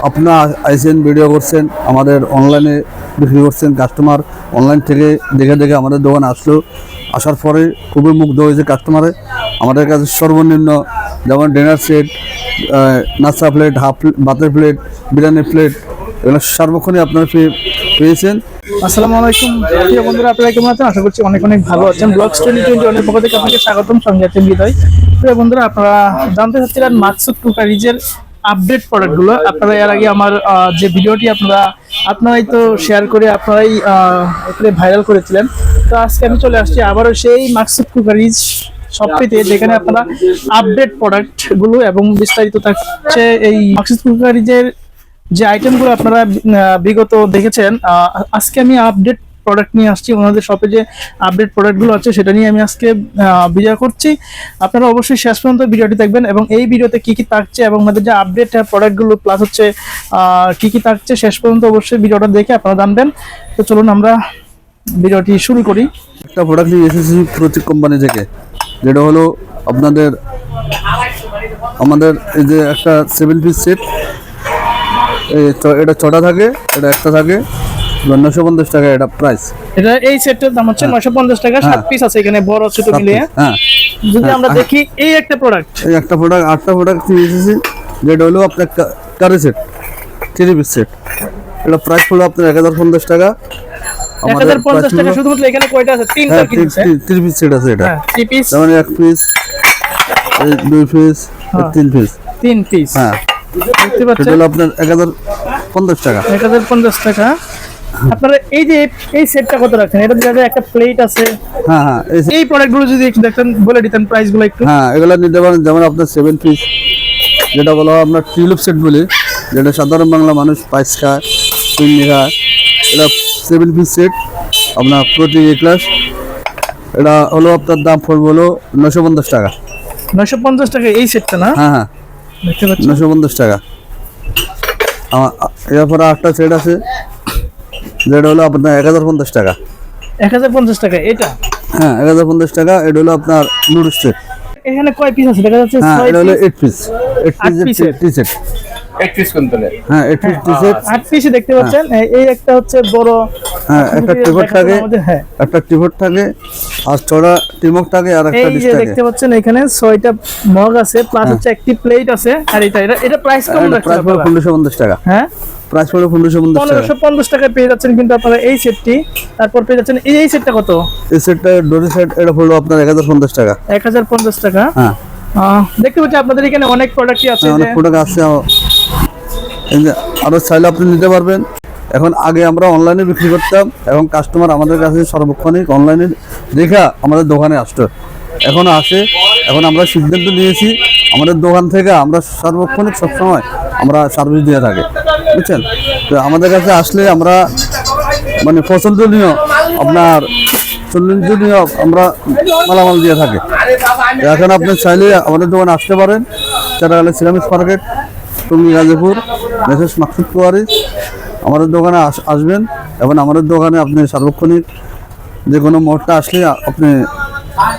আপনার আইসেন ভিডিও করছেন, আমাদের অনলাইনে বিক্রি করছেন, কাস্টমার অনলাইন থেকে দেখে দেখে আমাদের দোকানে আসলো, আসার পরে খুবই মুগ্ধ হয়েছে কাস্টমারে। আমাদের কাছে সর্বনিম্ন যেমন ডিনার সেট, নাস্তা প্লেট, হাফ ভাতের প্লেট, বিরিয়ানি প্লেট, এগুলো সার্বক্ষণিক আপনারা পেয়েছেন। আসসালামু আলাইকুম প্রিয় বন্ধুরা, আপনারা কেমন আছেন? আশা করছি অনেক অনেক ভালো আছেন। ব্লগস 2021 এর পক্ষ থেকে আপনাকে স্বাগতম, সঙ্গে আছেন বিদায়। প্রিয় বন্ধুরা, আপনারা জানতে চাচ্ছিলেন মাকসুদ কুকারিজের আপডেট প্রোডাক্টগুলো। আপনারা এর আগে আমার যে ভিডিওটি আপনারাই তো শেয়ার করে আপনারাই ভাইরাল করেছিলেন। তো আজকে আমি চলে আসছি আবারও সেই মাকসুদ কুকারিজ শপটিতে, যেখানে আপনারা আপডেট প্রোডাক্টগুলো এবং বিস্তারিত থাকছে এই মাকসুদ কুকারিজের যে আইটেমগুলো আপনারা বিগত দেখেছেন। আজকে আমি আপডেট প্রোডাক্ট নিয়ে আসছি। ওনাদের শপে যে আপডেট প্রোডাক্টগুলো আছে সেটা নিয়ে আমি আজকে ভিডিও করছি। আপনারা অবশ্যই শেষ পর্যন্ত ভিডিওটি দেখবেন এবং এই ভিডিওতে কি কি থাকছে এবং আমাদের যে আপডেট প্রোডাক্টগুলো প্লাস হচ্ছে কি কি থাকছে শেষ পর্যন্ত অবশ্যই ভিডিওটা দেখে আপনারা জানবেন। তো চলুন আমরা ভিডিওটি শুরু করি। একটা প্রোডাক্ট নিয়ে এসেছি প্রতীক কোম্পানি থেকে, যেটা হলো আমাদের এই যে একটা 7 পিস সেট। এটা 6টা থাকে, এটা একটা থাকে, 950 টাকা এটা প্রাইস। এটা এই সেটটার দাম হচ্ছে 950 টাকা। 7 পিস আছে এখানে, বড় ছোট মিলিয়ে। হ্যাঁ, যদি আমরা দেখি এই একটা প্রোডাক্ট, 8টা প্রোডাক্ট নিয়ে এসেছি, যেটা হলো আপনার কারি সেট, 3 পিস সেট। এটা প্রাইস হলো আপনার 1050 টাকা। 1050 টাকা শুধুমাত্র। এখানে কয়টা আছে? 3টা পিস আছে, 3 পিস সেট আছে। এটা 3 পিস, যেমন 1 পিস, 2 পিস, 3 পিস। 3 পিস, হ্যাঁ, দেখতে পাচ্ছেন। এটা হলো আপনার 1050 টাকা। 1050 টাকা। আপনারা এই যে এই সেটটা কত রাখছেন? এটা দেখা যায় একটা প্লেট আছে। হ্যাঁ, এই প্রোডাক্টগুলো যদি একটু দেখতেন, বলে দিতেন প্রাইসগুলো একটু। হ্যাঁ, এগুলো নিতে পারেন। যেমন আপনার 7 পিস, যেটা বলা হয় আপনার টিউলিপ সেট বলে, যেটা সাধারণ বাংলা মানুষ পাইস খায়, চিনি খায়। এটা 7 পিস সেট আপনার প্রতি এ ক্লাস। এটা হলো আপনার দাম পড়বে হলো 950 টাকা। 950 টাকা এই সেটটা না? হ্যাঁ, দেখতে পাচ্ছেন 950 টাকা। এরপরে একটা সেট আছে, যেটা হলো আপনার 1050 টাকা। 1050 টাকা এটা? হ্যাঁ, 1050 টাকা। এটা হলো আপনার নুডলস সেট। এখানে কয় পিস আছে দেখা যাচ্ছে? হ্যাঁ, 6 এটা হলো পিস। 8 পিস। 8 পিস টি সেট। 8 পিস কোনতলে? হ্যাঁ, 8 পিস টি সেট। 8 পিস দেখতে পাচ্ছেন। এই একটা হচ্ছে বড়। হ্যাঁ, একটা টিপট থাকে, হ্যাঁ একটা টিপট থাকে, আর ছড়া টিমক থাকে, আর একটা এই ডিশ যে থাকে। দেখতে পাচ্ছেন এখানে 6টা মগ আছে, প্লাস হচ্ছে একটি প্লেট আছে। আর এটা প্রাইস কম রাখছেন প্রাইস পড়ে আপনারা? 1550 টাকা। হ্যাঁ, প্রাইস পড়ে 1550 টাকা। 1550 টাকায় পেয়ে যাচ্ছেন কিন্তু আপনারা এই সেটটি। তারপর পেয়ে যাচ্ছেন এই সেটটা কত? এই সেটটা ডোরি সেট, এটা হলো আপনার 1050 টাকা। 1050 টাকা। হ্যাঁ, দেখতে পাচ্ছি আপনাদের এখানে অনেক প্রোডাক্টই আছে। অনেক প্রোডাক্ট আছে। এই যে আরো চাইলে আপনি নিতে পারবেন। এখন আগে আমরা অনলাইনে বিক্রি করতাম, এবং কাস্টমার আমাদের কাছে সর্বক্ষণিক অনলাইনে দেখা আমাদের দোকানে আসতো, এখন আসে। এখন আমরা সিদ্ধান্ত নিয়েছি আমাদের দোকান থেকে আমরা সর্বক্ষণিক সবসময় আমরা সার্ভিস দিয়ে থাকি, বুঝছেন? তো আমাদের কাছে আসলে আমরা মানে পছন্দনীয় আপনার সৌন্দর্যনীয় আমরা মালামাল দিয়ে থাকি। এখন আপনি চাইলে আমাদের দোকানে আসতে পারেন। Charagala ceramics market, Tongi, Gazipur, message Maksud cookeries. আমাদের দোকানে আসবেন, এবং আমাদের দোকানে আপনি সার্বক্ষণিক যে কোনো মোড়টা আসলে আপনি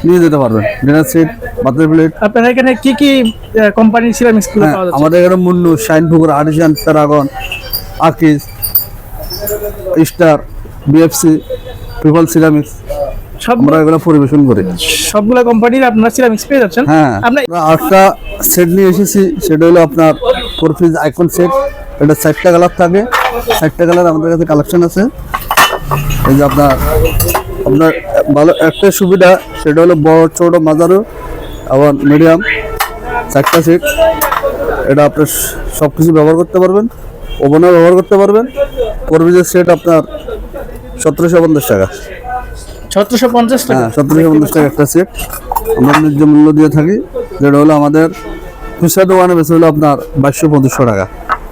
নিয়ে যেতে পারবেন। ডিনার সেট, ভাতের প্লেট। আপনার এখানে কি কি কোম্পানির সিরামিক্স গুলো পাওয়া যাচ্ছে? আমাদের এখানে Munnu, Shinepukur, artisan, Paragon, Akij, star, BFC, people ceramics, আমরা এগুলো পরিবেশন করি। সবগুলো কোম্পানির আপনারা সিরামিক্স পেয়ে যাচ্ছেন। হ্যাঁ, আপনার আরেকটা সেট নিয়ে এসেছি, সেটা হলো আপনার 4 পিস আইকন সেট। এটা 4টা কালার থাকে, 4টা কালার আমাদের কাছে কালেকশন আছে। এই যে আপনার ভালো একটা সুবিধা, সেটা হলো বড়, ছোট, মাঝারো আবার মিডিয়াম 4টা সেট। এটা আপনার সব কিছু ব্যবহার করতে পারবেন, ওভেনও ব্যবহার করতে পারবেন। 4 পিসের সেট আপনার 1750 টাকা। 1750 টাকা? হ্যাঁ, 1750 টাকা একটা সেট আমরা ন্যায্য মূল্য দিয়ে থাকি। যেটা হলো আমাদের খুচরা দোকানে বেশি হলো আপনার 2200-2500 টাকা,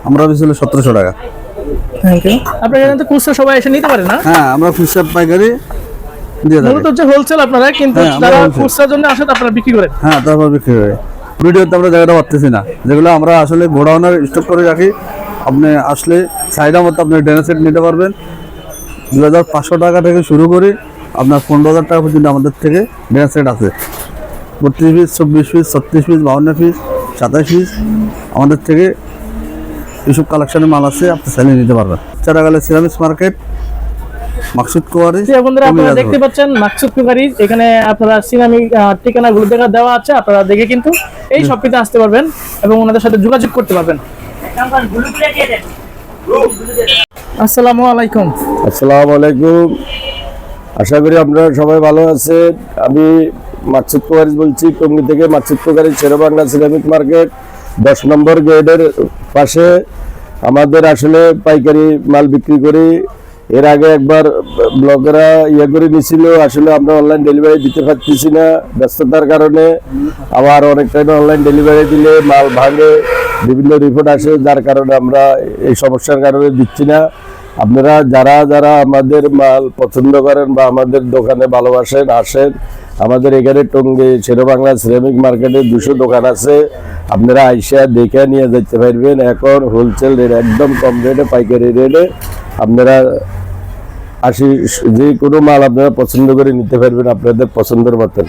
আমরা বেশি হলো 1700 টাকা। Thank you. আপনার এখানে তো খুচরা সবাই এসে নিতে পারে না? হ্যাঁ, আমরা খুচরা পাইকারি দিয়ে থাকি। মূলত হচ্ছে হোলসেল আপনারা, কিন্তু হ্যাঁ, আমরা যারা wholesale। খুচরার জন্য আসে আপনারা বিক্রি করেন? হ্যাঁ, তারপর বিক্রি করে। ভিডিওতে আমরা জায়গাটা পাচ্ছি না, যেগুলো আমরা আসলে গোডাউনের স্টক করে রাখি। আপনি আসলে চাহিদা মতো আপনি ডিনার সেট নিতে পারবেন। 2500 টাকা থেকে শুরু করে আপনার 15,000 টাকা পর্যন্ত আমাদের থেকে ডিনার সেট আছে। 32 piece, 24 piece, 36 piece, 52 piece, 27 piece আমাদের থেকে এইসব কালেকশনের মাল আছে, আপনি চাইলে নিতে পারবেন। চারাগালে সিরামিক্স মার্কেট, মাকসুদ কোয়ারি। প্রিয় বন্ধুরা আপনারা দেখতে পাচ্ছেন মাকসুদ কুকারি, এখানে আপনারা সিনামিক ঠিকানাগুলো দেওয়া আছে, আপনারা দেখে কিন্তু এই শপটিতে আসতে পারবেন এবং ওনাদের সাথে যোগাযোগ করতে পারবেন। আসসালামু আলাইকুম। আসসালামু আলাইকুম, আশা করি আপনারা সবাই ভালো আছেন। আমি মাকসুদ কোকারিজ বলছি, টঙ্গী থেকে। Maksud crockeries Sher-e-Bangla ceramic market 10 নম্বর গেটের পাশে আমাদের আসলে পাইকারি মাল বিক্রি করি। এর আগে একবার ব্লগেরা করে নিছিল, আসলে আমরা অনলাইন ডেলিভারি দিতে পারতেছি না ব্যস্ততার কারণে। আবার অনেক টাইমে অনলাইন ডেলিভারি দিলে মাল ভাঙে, বিভিন্ন রিপোর্ট আসে, যার কারণে আমরা এই সমস্যার কারণে দিচ্ছি না। আপনারা যারা যারা আমাদের মাল পছন্দ করেন বা আমাদের দোকানে ভালোবাসেন, আসেন। আমাদের এখানে টঙ্গী শেরেবাংলা সিরামিক মার্কেটে 200 দোকান আছে, আপনারা আইসা দেখে নিয়ে যেতে পারবেন। এখন হোলসেল রেট, একদম কম রেটে, পাইকারি রেটে আপনারা যে কোনো মাল আপনারা পছন্দ করে নিতে পারবেন আপনাদের পছন্দের মতন।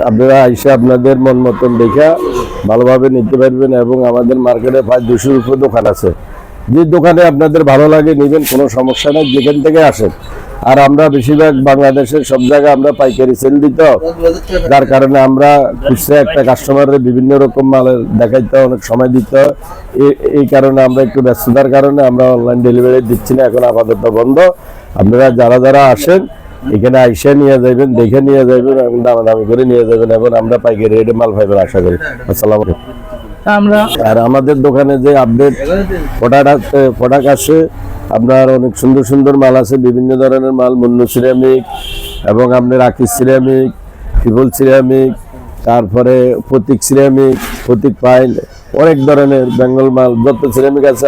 আপনারা আইসা আপনাদের মন মতন দেখা ভালোভাবে নিতে পারবেন। এবং আমাদের মার্কেটে প্রায় 200 উপরে দোকান আছে, যে দোকানে আপনাদের ভালো লাগে নেবেন, কোনো সমস্যা নেই, যেখান থেকে আসেন। আর আমরা বেশিরভাগ বাংলাদেশের সব জায়গায় আমরা পাইকারি সেল দিত, যার কারণে আমরা খুচরা একটা কাস্টমারের বিভিন্ন রকম মালের দেখাইতে অনেক সময় দিত। এই কারণে আমরা একটু ব্যস্ততার কারণে আমরা অনলাইন ডেলিভারি দিচ্ছি না, এখন আপাতত বন্ধ। আপনারা যারা যারা আসেন এখানে আইসা নিয়ে যাবেন, দেখে নিয়ে যাবেন এবং দামাদামি করে নিয়ে যাবেন, এবং আমরা পাইকারি রেটে মাল পাইবেন আশা করি। আসসালামু আলাইকুম। আমরা আর আমাদের দোকানে যে আপডেট প্রোডাক্ট আছে, আপনার অনেক সুন্দর সুন্দর মাল আছে, বিভিন্ন ধরনের মাল, মুন্নু সিরামিক এবং আপনার আকিস সিরামিক, ট্রিপল সিরামিক, তারপরে প্রতীক সিরামিক, প্রতীক পাইল, অনেক ধরনের বেঙ্গল মাল, যত সিরামিক আছে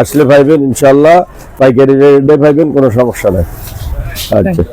আসলে পাইবেন ইনশাল্লাহ, পাইকারি রেটে পাইবেন, কোনো সমস্যা নেই। আচ্ছা।